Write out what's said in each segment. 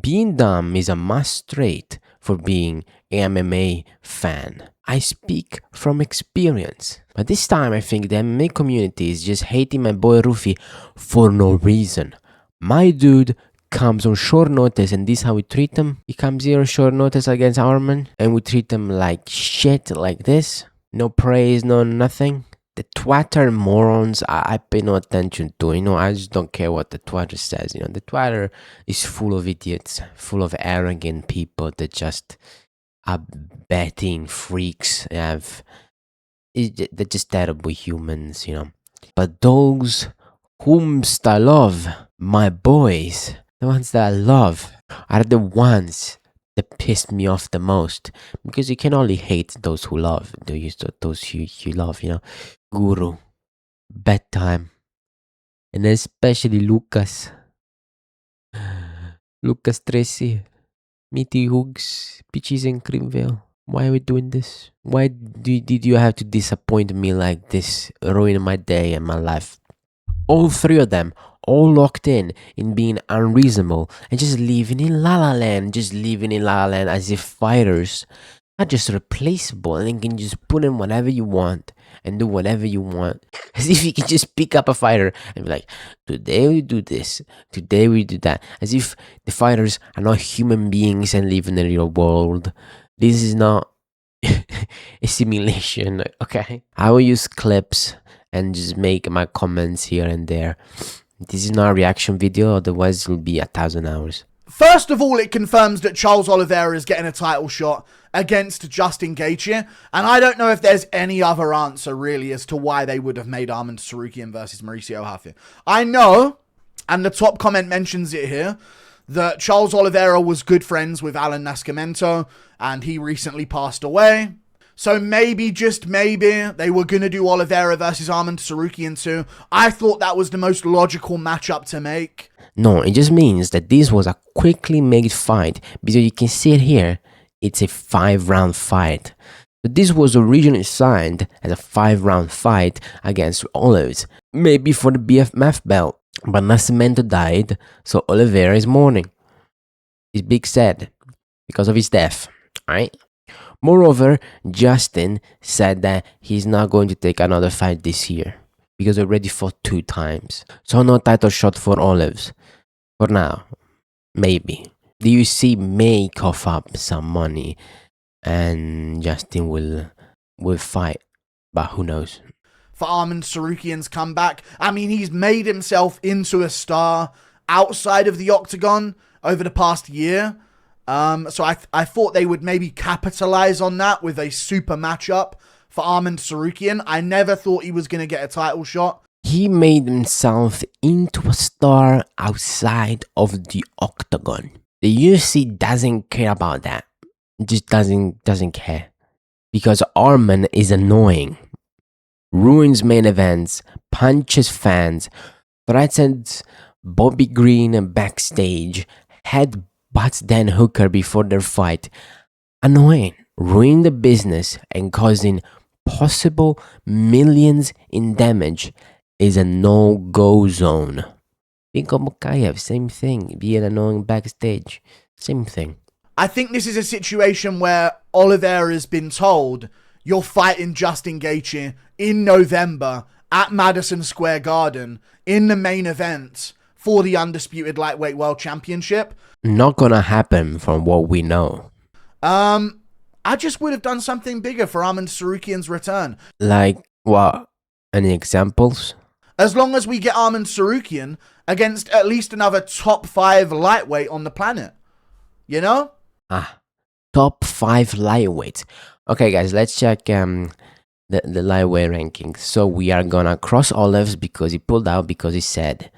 Being dumb is a must trait for being an MMA fan. I speak from experience. But this time I think the MMA community is just hating my boy Ruffy for no reason. My dude comes on short notice and this is how we treat him. He comes here on short notice against Arman and we treat him like shit like this. No praise, no nothing. The Twitter morons, I pay no attention to. I just don't care what the Twitter says. The Twitter is full of idiots, full of arrogant people that just are betting freaks. They're just terrible humans, But those whomst I love, my boys, the ones that I love, are the ones that pissed me off the most, because you can only hate those who love, those who you love, Guru, Bedtime, and especially Lucas, Tracy, Meaty Hoogs, Peaches and Creamville. Why are we doing this? Why did you have to disappoint me like this, ruin my day and my life? All three of them, all locked in being unreasonable and just living in La La Land, as if fighters are just replaceable and you can just put in whatever you want and do whatever you want. As if you can just pick up a fighter and be like, today we do this, today we do that. As if the fighters are not human beings and live in the real world. This is not a simulation, okay? I will use clips and just make my comments here and there. This is not a reaction video, otherwise it will be 1,000 hours. First of all, it confirms that Charles Oliveira is getting a title shot against Justin Gaethje, and I don't know if there's any other answer really as to why they would have made Arman Tsarukyan versus Mauricio Ruffy. I know, and the top comment mentions it here, that Charles Oliveira was good friends with Alan Nascimento, and he recently passed away. So maybe, just maybe, they were going to do Oliveira versus Arman Tsarukyan too. I thought that was the most logical matchup to make. No, it just means that this was a quickly made fight, because you can see it here, it's a 5-round fight. But this was originally signed as a 5-round fight against Olives, maybe for the BFMF belt. But Nascimento died, so Oliveira is mourning. He's big sad because of his death, right? Moreover, Justin said that he's not going to take another fight this year because he already fought 2 times. So no title shot for Olives. For now. Maybe. The UFC may cough up some money and Justin will fight. But who knows? For Arman Tsarukyan's comeback, I mean, he's made himself into a star outside of the octagon over the past year. So I thought they would maybe capitalize on that with a super matchup for Arman Tsarukyan. I never thought he was going to get a title shot. He made himself into a star outside of the octagon. The UFC doesn't care about that. It just doesn't care. Because Arman is annoying. Ruins main events, punches fans, threatens Bobby Green backstage, headbutts Dan Hooker before their fight. Annoying, ruin the business and causing possible millions in damage is a no-go zone. Bingo Mukayev, same thing, being annoying backstage, same thing. I think this is a situation where Oliveira has been told, you're fighting Justin Gaethje in November at Madison Square Garden in the main event for the Undisputed Lightweight World Championship. Not gonna happen from what we know. I just would have done something bigger for Arman Tsarukyan's return. Like what? Any examples? As long as we get Arman Tsarukyan against at least another top 5 lightweight on the planet. You know? Top 5 lightweights. Okay, guys, let's check the lightweight rankings. So we are gonna cross Olives because he pulled out because he said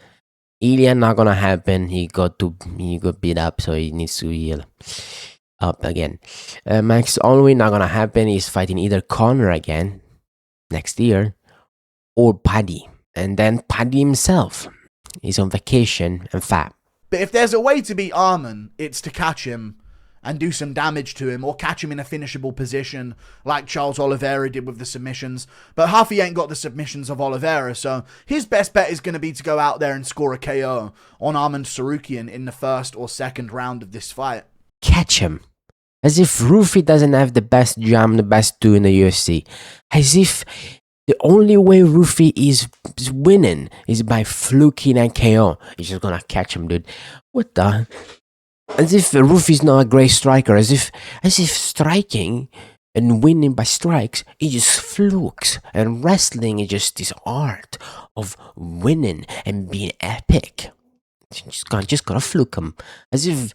Ilya not gonna happen. He got beat up, so he needs to heal up again. Max Holloway not gonna happen. He's fighting either Conor again next year or Paddy, and then Paddy himself is on vacation and fat. But if there's a way to beat Arman, it's to catch him and do some damage to him, or catch him in a finishable position like Charles Oliveira did with the submissions. But Huffy ain't got the submissions of Oliveira, so his best bet is going to be to go out there and score a KO on Arman Tsarukyan in the first or second round of this fight. Catch him. As if Ruffy doesn't have the best jam, the best do in the UFC. As if the only way Ruffy is winning is by fluking a KO. He's just gonna catch him, dude. What the? As if Ruffy's not a great striker. As if striking and winning by strikes is just flukes. And wrestling is just this art of winning and being epic. Just gotta fluke him. As if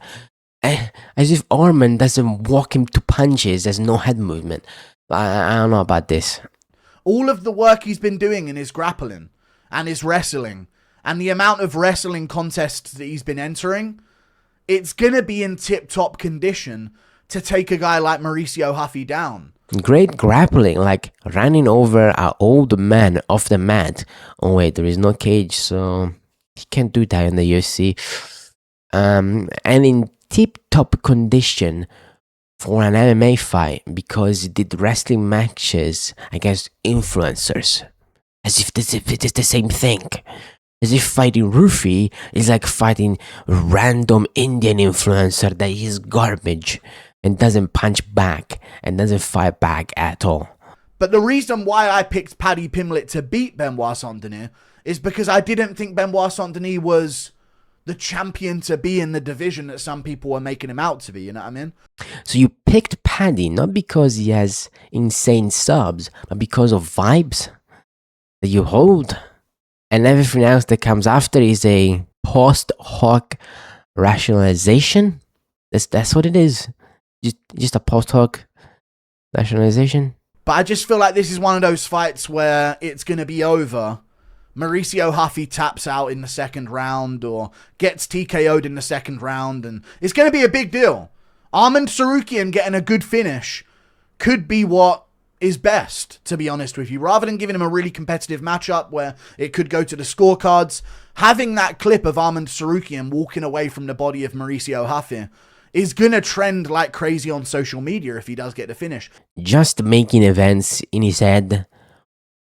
Arman doesn't walk him to punches. There's no head movement. I don't know about this. All of the work he's been doing in his grappling and his wrestling and the amount of wrestling contests that he's been entering, it's going to be in tip-top condition to take a guy like Mauricio Huffy down. Great grappling, like running over an old man off the mat. Oh wait, there is no cage, so he can't do that in the UFC. And in tip-top condition for an MMA fight, because he did wrestling matches against influencers. As if it is the same thing. As if fighting Ruffy is like fighting a random Indian influencer that is garbage and doesn't punch back and doesn't fight back at all. But the reason why I picked Paddy Pimblett to beat Benoit Saint-Denis is because I didn't think Benoit Saint-Denis was the champion to be in the division that some people were making him out to be, you know what I mean? So you picked Paddy not because he has insane subs, but because of vibes that you hold. And everything else that comes after is a post hoc rationalization. That's what it is. Just a post hoc rationalization. But I just feel like this is one of those fights where it's going to be over. Mauricio Huffy taps out in the second round or gets TKO'd in the second round, and it's going to be a big deal. Arman Tsarukyan getting a good finish could be what is best, to be honest with you. Rather than giving him a really competitive matchup where it could go to the scorecards, having that clip of Arman Tsarukyan walking away from the body of Mauricio Huffy is going to trend like crazy on social media if he does get the finish. Just making events in his head,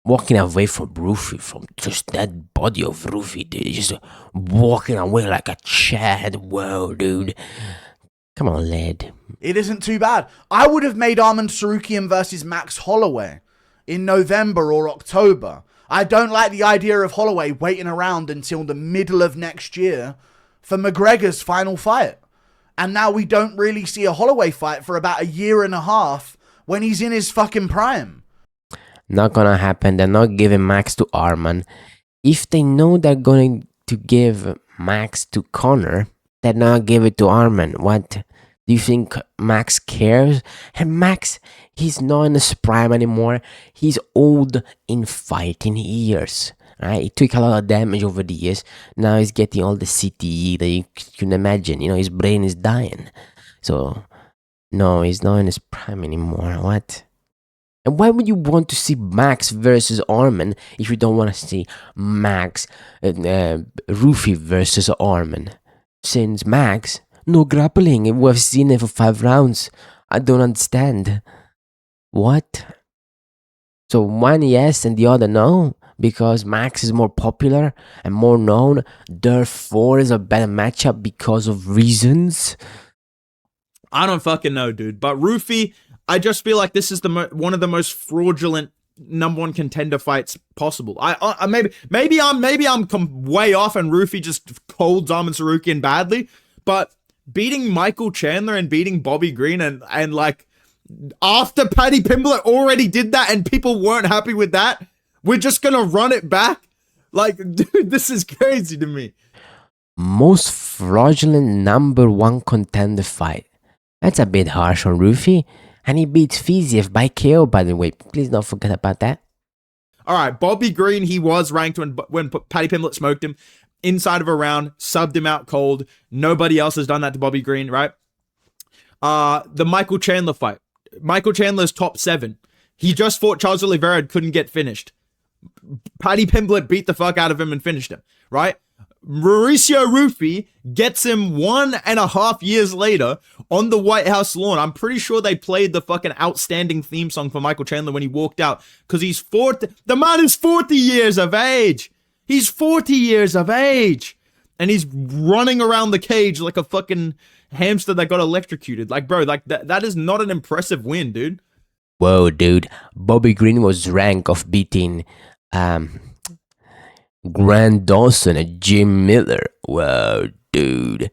walking away from Ruffy, from just that body of Ruffy, dude. Just walking away like a Chad. Whoa, dude. Come on, lad. It isn't too bad. I would have made Arman Tsarukyan versus Max Holloway in November or October. I don't like the idea of Holloway waiting around until the middle of next year for McGregor's final fight. And now we don't really see a Holloway fight for about a year and a half when he's in his fucking prime. Not gonna happen. They're not giving Max to Arman. If they know they're going to give Max to Conor, they're not give it to Arman. What? Do you think Max cares? And Max, he's not in his prime anymore. He's old in fighting years. Right? He took a lot of damage over the years. Now he's getting all the CTE that you can imagine. You know, his brain is dying. So, no, he's not in his prime anymore. What? And why would you want to see Max versus Arman if you don't want to see Max, Ruffy versus Arman? Since Max, no grappling. We've seen it for 5 rounds. I don't understand. What? So one yes and the other no? Because Max is more popular and more known, therefore is a better matchup because of reasons? I don't fucking know, dude. But Ruffy, I just feel like this is one of the most fraudulent number 1 contender fights possible. I maybe I'm way off and Ruffy just colds Arman Tsarukyan badly, but beating Michael Chandler and beating Bobby Green and like after Paddy Pimblett already did that and people weren't happy with that, we're just gonna run it back? Like, dude, this is crazy to me. Most fraudulent number 1 contender fight. That's a bit harsh on Ruffy. And he beats Fiziev by KO, by the way. Please don't forget about that. All right, Bobby Green, he was ranked when Paddy Pimblett smoked him inside of a round, subbed him out cold. Nobody else has done that to Bobby Green, right? The Michael Chandler fight. Michael Chandler's top 7. He just fought Charles Oliveira and couldn't get finished. Paddy Pimblett beat the fuck out of him and finished him, right? Mauricio Ruffy gets him 1.5 years later on the White House lawn. I'm pretty sure they played the fucking outstanding theme song for Michael Chandler when he walked out, because he's 40. The man is 40 years of age. He's 40 years of age. And he's running around the cage like a fucking hamster that got electrocuted. Like, bro, like that is not an impressive win, dude. Whoa, dude. Bobby Green was rank of beating Grant Dawson and Jim Miller. Whoa, dude.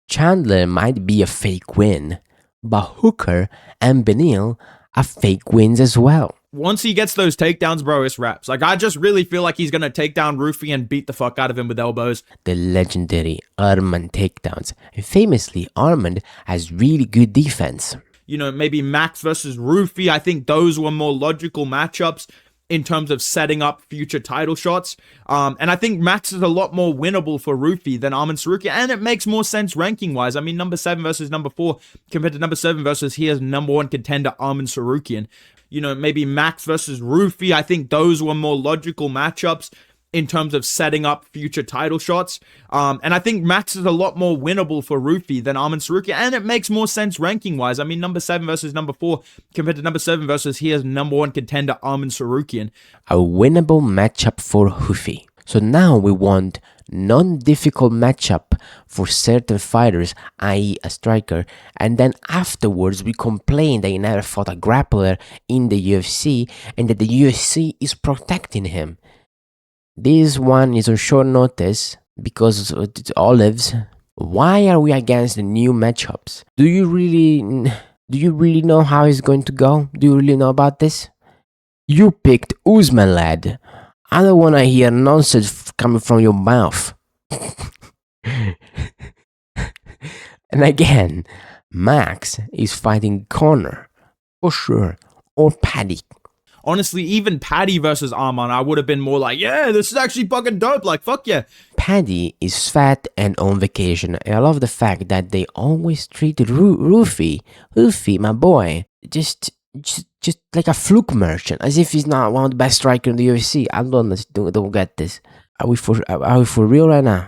Chandler might be a fake win, but Hooker and Beneil are fake wins as well. Once he gets those takedowns, bro, it's wraps. Like, I just really feel like he's going to take down Ruffy and beat the fuck out of him with elbows. The legendary Armand takedowns. And famously, Armand has really good defense. You know, maybe Max versus Ruffy. I think those were more logical matchups in terms of setting up future title shots. And I think Max is a lot more winnable for Ruffy than Arman Tsarukyan, and it makes more sense ranking-wise. I mean, number 7 versus number 4 compared to number 7 versus here's number 1 contender Arman Tsarukyan. You know, maybe Max versus Ruffy. I think those were more logical matchups in terms of setting up future title shots. And I think Max is a lot more winnable for Ruffy than Arman Tsarukyan, and it makes more sense ranking-wise. I mean, number 7 versus number 4 compared to number 7 versus here's number 1 contender Arman Tsarukyan. A winnable matchup for Ruffy. So now we want non-difficult matchup for certain fighters, i.e. a striker, and then afterwards we complain that he never fought a grappler in the UFC and that the UFC is protecting him. This one is on short notice because it's Olives. Why are we against the new matchups? Do you really know how it's going to go? Do you really know about this? You picked Usman, lad. I don't want to hear nonsense coming from your mouth. And again, Max is fighting Conor, for sure, or Paddy. Honestly, even Paddy versus Arman, I would have been more like, yeah, this is actually fucking dope. Like, fuck yeah. Paddy is fat and on vacation. And I love the fact that they always treated Ruffy, my boy, just like a fluke merchant, as if he's not one of the best strikers in the UFC. I don't get this. Are we for real right now?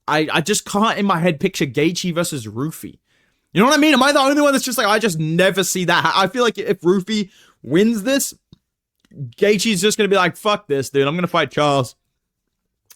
I just can't in my head picture Gaethje versus Ruffy. You know what I mean? Am I the only one that's just like, I just never see that? I feel like if Ruffy wins this, Gaethje's just going to be like, fuck this, dude. I'm going to fight Charles.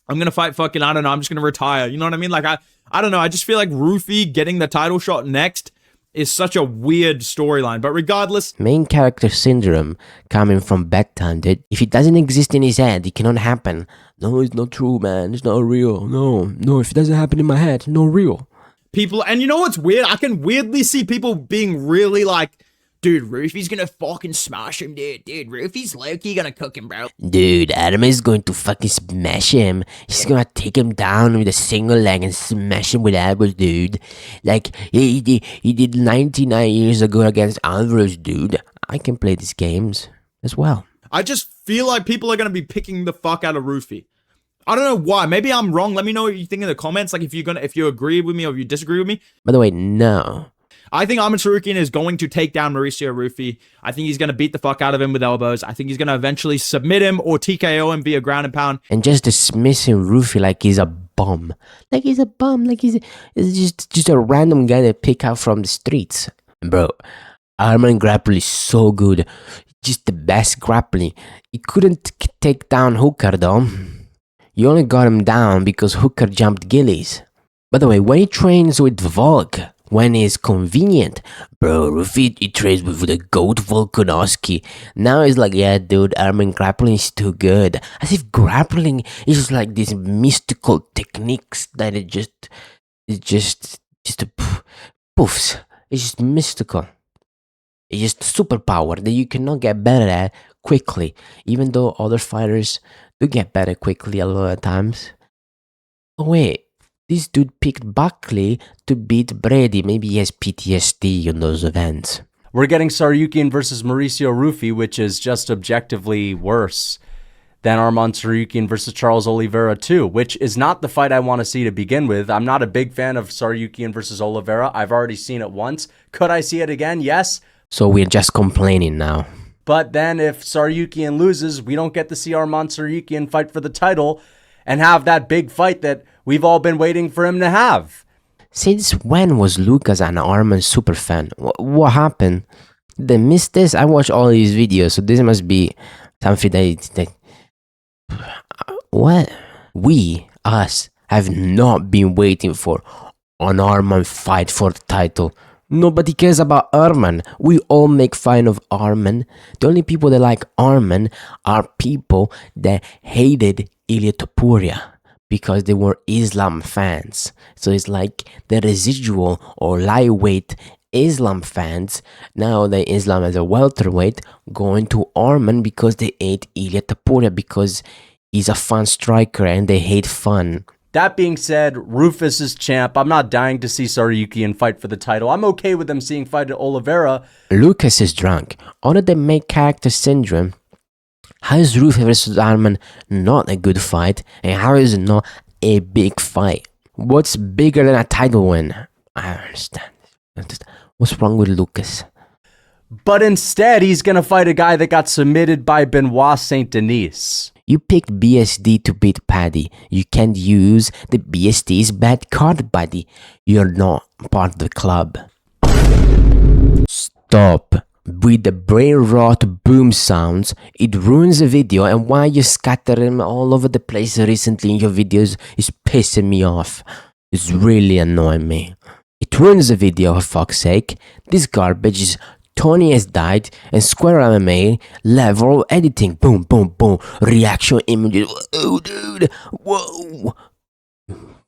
I'm going to fight fucking, I don't know. I'm just going to retire. You know what I mean? Like, I don't know. I just feel like Ruffy getting the title shot next is such a weird storyline. But regardless, main character syndrome coming from bedtime, dude. If it doesn't exist in his head, it cannot happen. No, it's not true, man. It's not real. No, if it doesn't happen in my head, it's not real. People, and you know what's weird? I can weirdly see people being really like, dude, Ruffy's gonna fucking smash him, dude. Dude, Ruffy's low-key gonna cook him, bro. Dude, Adam is going to fucking smash him. He's gonna take him down with a single leg and smash him with elbows, dude. Like he did 99 years ago against Alvarez, dude. I can play these games as well. I just feel like people are gonna be picking the fuck out of Ruffy. I don't know why. Maybe I'm wrong. Let me know what you think in the comments. Like if you agree with me or if you disagree with me. By the way, no. I think Arman Tsarukyan is going to take down Mauricio Ruffy. I think he's going to beat the fuck out of him with elbows. I think he's going to eventually submit him or TKO him via ground and pound. And just dismissing Ruffy like he's a bum. Like he's a bum. Like he's just a random guy that pick out from the streets. Bro, Arman grappling is so good. Just the best grappling. He couldn't take down Hooker though. You only got him down because Hooker jumped Gillies. By the way, when he trains with Volk, when it's convenient, bro, Ruffy, he trains with the GOAT Volkanovski. Now it's like, yeah, dude, Arman grappling is too good. As if grappling is just like these mystical techniques that it's just poofs. It's just mystical. It's just superpower that you cannot get better at quickly, even though other fighters do get better quickly a lot of times. Oh wait, this dude picked Buckley to beat Brady. Maybe he has PTSD on those events. We're getting Tsarukyan versus Mauricio Ruffy, which is just objectively worse than Arman Tsarukyan versus Charles Oliveira too, which is not the fight I want to see to begin with. I'm not a big fan of Tsarukyan versus Oliveira. I've already seen it once. Could I see it again? Yes. So we're just complaining now. But then if Tsarukyan loses, we don't get to see Arman Tsarukyan fight for the title and have that big fight that we've all been waiting for him to have. Since when was Lucas an Arman superfan? What happened? Did I miss this? I watch all these videos, so this must be something that what? Us, have not been waiting for an Arman fight for the title. Nobody cares about Arman. We all make fun of Arman. The only people that like Arman are people that hated Ilia Topuria because they were Islam fans. So it's like the residual or lightweight Islam fans, now the Islam as a welterweight, going to Arman because they hate Ilia Topuria because he's a fun striker and they hate fun. That being said, Rufus is champ. I'm not dying to see Tsarukyan fight for the title. I'm okay with them seeing fight at Oliveira. Lucas is drunk. Other than main character syndrome, how is Rufus vs. Arman not a good fight? And how is it not a big fight? What's bigger than a title win? I don't understand. What's wrong with Lucas? But instead, he's going to fight a guy that got submitted by Benoit Saint Denis. You picked BSD to beat Paddy. You can't use the BSD's bad card, buddy. You're not part of the club. Stop with the brain rot boom sounds. It ruins the video, and why you scatter them all over the place recently in your videos is pissing me off. It's really annoying me. It ruins the video, for fuck's sake. This garbage is Tony has died, and Square MMA level editing. Boom, boom, boom. Reaction images. Oh, dude. Whoa.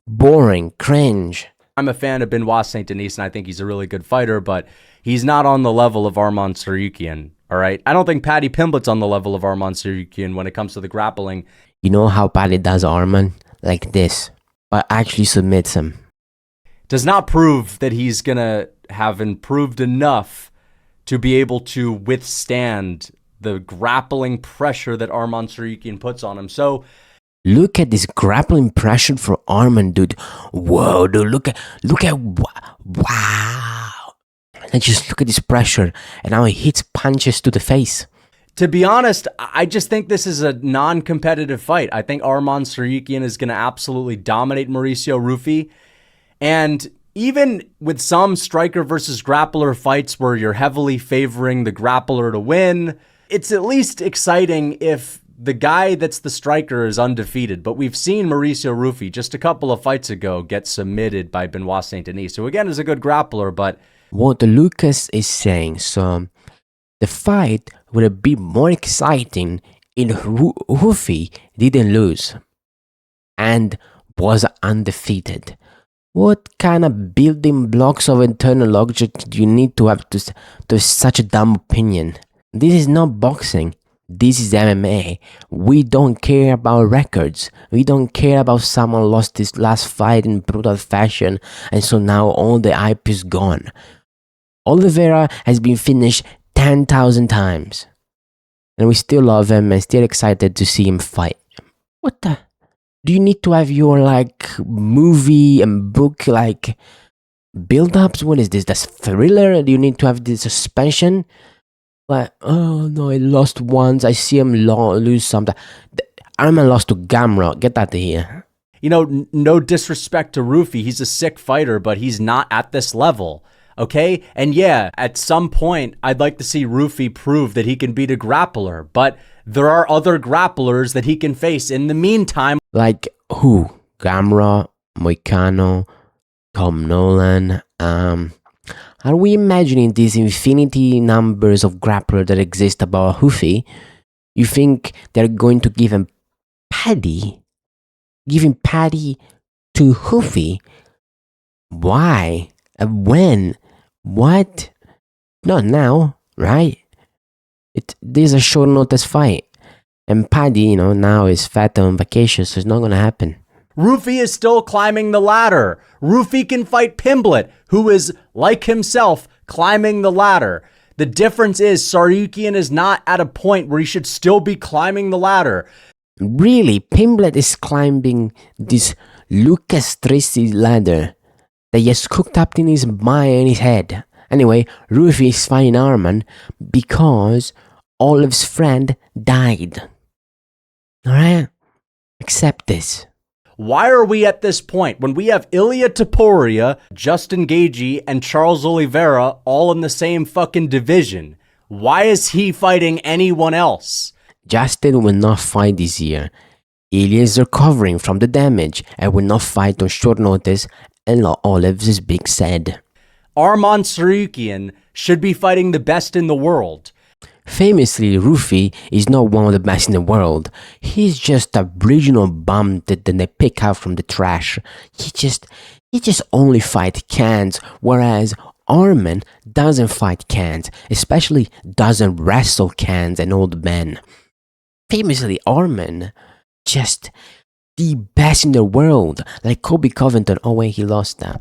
Boring. Cringe. I'm a fan of Benoit Saint Denis, and I think he's a really good fighter, but he's not on the level of Arman Tsarukyan, all right? I don't think Paddy Pimblett's on the level of Arman Tsarukyan when it comes to the grappling. You know how Paddy does Arman? Like this. But actually submits him. Does not prove that he's going to have improved enough to be able to withstand the grappling pressure that Arman Tsarukyan puts on him. So, look at this grappling pressure for Arman, dude. Whoa, dude, look at, wow. And just look at this pressure, and how he hits punches to the face. to be honest, I just think this is a non-competitive fight. I think Arman Tsarukyan is going to absolutely dominate Mauricio Ruffy. And even with some striker versus grappler fights where you're heavily favoring the grappler to win, it's at least exciting if the guy that's the striker is undefeated. But we've seen Mauricio Ruffy just a couple of fights ago get submitted by Benoit Saint Denis, who again is a good grappler, but what Lucas is saying, so the fight would have been more exciting if Ruffy didn't lose and was undefeated. What kind of building blocks of internal logic do you need to have such a dumb opinion? This is not boxing. This is MMA. We don't care about records. We don't care about someone lost his last fight in brutal fashion and so now all the hype is gone. Oliveira has been finished 10,000 times. And we still love him and still excited to see him fight. What the? Do you need to have your movie and book build-ups? What is this? That's thriller? Do you need to have this suspension? Oh no, I lost once. I see him lose something. Arman lost to Gamrot. Get out of here. You know, no disrespect to Ruffy. He's a sick fighter, but he's not at this level. Okay? And yeah, at some point, I'd like to see Ruffy prove that he can beat a grappler, but there are other grapplers that he can face in the meantime. Like who? Gamrot, Moicano, Tom Nolan. Are we imagining these infinity numbers of grapplers that exist about Ruffy? You think they're going to give him Paddy? Giving Paddy to Ruffy? Why? When? What? Not now, right? This is a short notice fight. And Paddy, now is fat on vacation, so it's not going to happen. Ruffy is still climbing the ladder. Ruffy can fight Pimblett, who is, like himself, climbing the ladder. The difference is Tsarukyan is not at a point where he should still be climbing the ladder. Really, Pimblett is climbing this Lucas Tracy ladder that he has cooked up in his mind and his head. Anyway, Ruffy is fighting Arman because Olive's friend died. Alright? Accept this. Why are we at this point when we have Ilia Topuria, Justin Gaethje, and Charles Oliveira all in the same fucking division? Why is he fighting anyone else? Justin will not fight this year. Ilya is recovering from the damage and will not fight on short notice, and Olives is big sad. Arman Tsarukyan should be fighting the best in the world. Famously, Ruffy is not one of the best in the world. He's just a regional bum that they pick out from the trash. He just only fight cans, whereas Arman doesn't fight cans, especially doesn't wrestle cans and old men. Famously, Arman just the best in the world, like Kobe Covington. Oh wait, he lost that.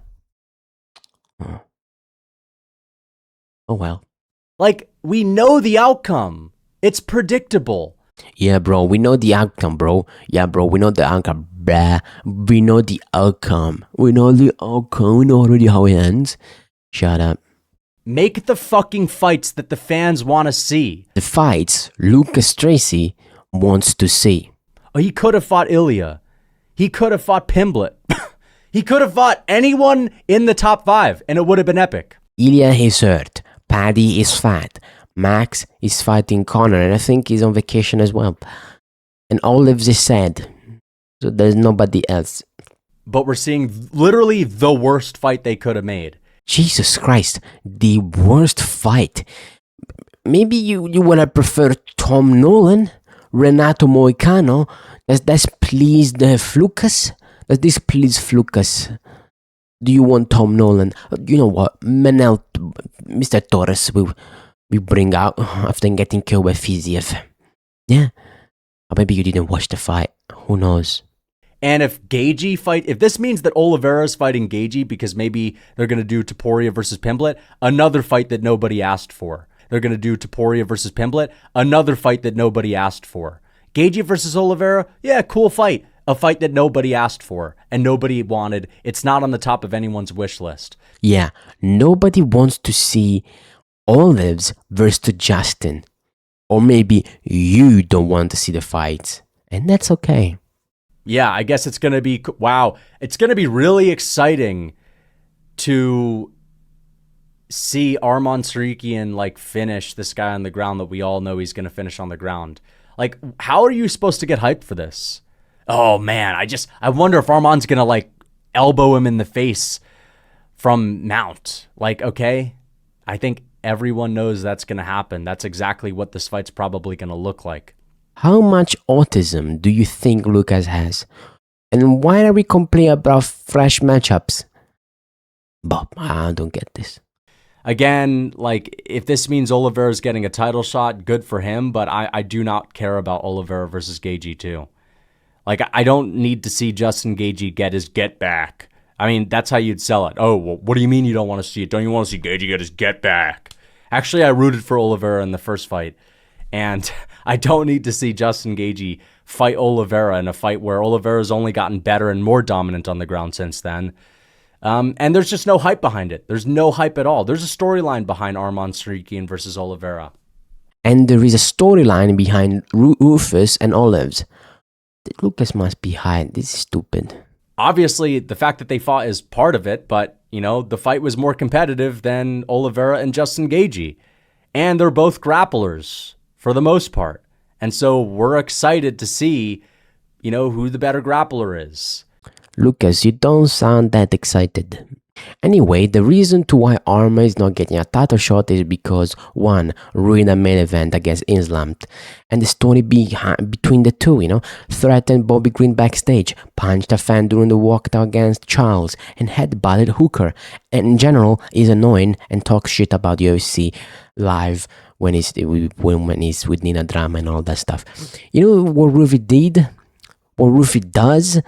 Oh well. Like, we know the outcome. It's predictable. Yeah, bro, we know the outcome, bro. Yeah, bro, we know the outcome. Blah. We know the outcome. We know the outcome. We know already how it ends. Shut up. Make the fucking fights that the fans want to see. The fights Lucas Tracy wants to see. Oh, he could have fought Ilia. He could have fought Pimblett. He could have fought anyone in the top 5, and it would have been epic. Ilya is hurt. Paddy is fat. Max is fighting Connor, and I think he's on vacation as well. And Olives is sad. So there's nobody else. But we're seeing literally the worst fight they could have made. Jesus Christ, the worst fight. Maybe you would have preferred Tom Nolan, Renato Moicano. Does this please the Flukas? Does this please Flukas? Do you want Tom Nolan? You know what? Mr. Torres we bring out after getting killed by Fiziev. Yeah. Or maybe you didn't watch the fight. Who knows? And if this means that Oliveira's fighting Gaethje because maybe they're going to do Topuria versus Pimblett, another fight that nobody asked for. They're going to do Topuria versus Pimblett, another fight that nobody asked for. Gaethje versus Oliveira, yeah, cool fight. A fight that nobody asked for and nobody wanted. It's not on the top of anyone's wish list. Yeah, nobody wants to see Olives versus Justin. Or maybe you don't want to see the fights. And that's okay. Yeah, I guess it's going to be, wow. It's going to be really exciting to see Arman Tsarukyan like finish this guy on the ground that we all know he's going to finish on the ground. Like, how are you supposed to get hyped for this? Oh man, I wonder if Arman's going to like elbow him in the face from mount. Like, okay, I think everyone knows that's going to happen. That's exactly what this fight's probably going to look like. How much autism do you think Lucas has? And why are we complaining about fresh matchups? Bob, I don't get this. Again, like, if this means Oliveira's getting a title shot, good for him, but I do not care about Oliveira versus Gaethje too. Like, I don't need to see Justin Gaethje get his get back. I mean, that's how you'd sell it. Oh, well, what do you mean you don't want to see it? Don't you want to see Gaethje get his get back? Actually, I rooted for Oliveira in the first fight. And I don't need to see Justin Gaethje fight Oliveira in a fight where Oliveira's only gotten better and more dominant on the ground since then. And there's just no hype behind it. There's no hype at all. There's a storyline behind Arman Tsarukyan versus Oliveira. And there is a storyline behind Rufus and Olives. Lucas must be high. This is stupid. Obviously, the fact that they fought is part of it, but, you know, the fight was more competitive than Oliveira and Justin Gaethje. And they're both grapplers, for the most part. And so we're excited to see, you know, who the better grappler is. Lucas, you don't sound that excited. Anyway, the reason to why Arma is not getting a title shot is because 1. Ruined a main event against Islam, and the story between the two, you know, threatened Bobby Green backstage, punched a fan during the walkout against Charles, and headbutted Hooker, and in general is annoying and talks shit about UFC live when he's with Nina Drama and all that stuff. You know what Ruffy did? What Ruffy does?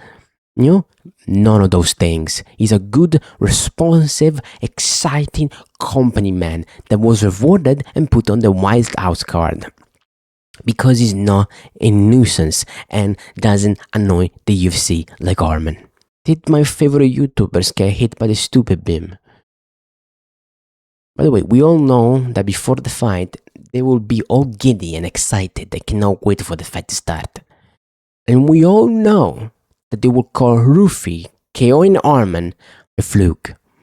You know, none of those things. He's a good, responsive, exciting company man that was rewarded and put on the Wild House card. Because he's not a nuisance and doesn't annoy the UFC like Arman. Did my favorite YouTubers get hit by the stupid beam? By the way, we all know that before the fight, they will be all giddy and excited. They cannot wait for the fight to start. And we all know that they would call Ruffy KOing Arman a fluke.